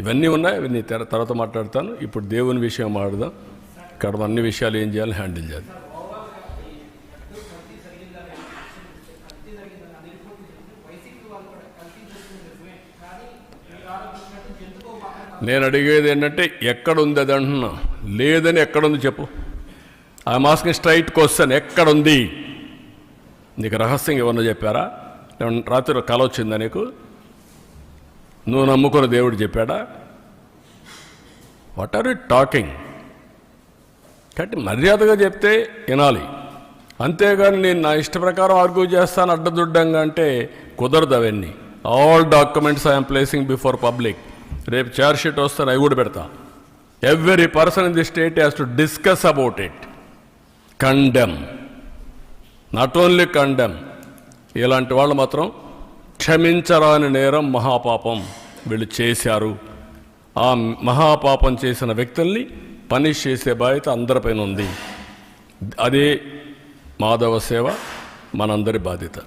ఇవన్నీ ఉన్నాయి, ఇవన్నీ తర్వాత మాట్లాడతాను. ఇప్పుడు దేవుని విషయం మాట్లాడదాం. ఇక్కడ అన్ని విషయాలు ఏం చేయాలి, హ్యాండిల్ చేయాలి. నేను అడిగేది ఏంటంటే ఎక్కడుంది అది అంటున్నా, లేదని ఎక్కడుంది చెప్పు. ఐఎమ్ ఆస్కింగ్ స్ట్రైట్ క్వశ్చన్, ఎక్కడుంది? నీకు రహస్యంగా ఏమన్నా చెప్పారా? రాత్రి కల వచ్చిందా నీకు? నువ్వు నమ్ముకున్న దేవుడు చెప్పాడా? What are you talking? కాబట్టి మర్యాదగా చెప్తే వినాలి, అంతేగాని నేను నా ఇష్ట ప్రకారం ఆర్గ్యూ చేస్తాను అడ్డదుడ్డంగా అంటే కుదరదు. అవన్నీ all documents I'm placing before public. రేపు చార్జ్ షీట్ వస్తాను, అవి కూడా పెడతా. Every person in the state has to discuss about it, condemn, not only condemn. ఇలాంటి వాళ్ళు మాత్రం క్షమించరాని నేరం, మహాపాపం వీళ్ళు చేశారు. ఆ మహాపాపం చేసిన వ్యక్తుల్ని పనిష్ చేసే బాధ్యత అందరిపైన ఉంది. అదే మాధవ సేవ మనందరి బాధ్యత.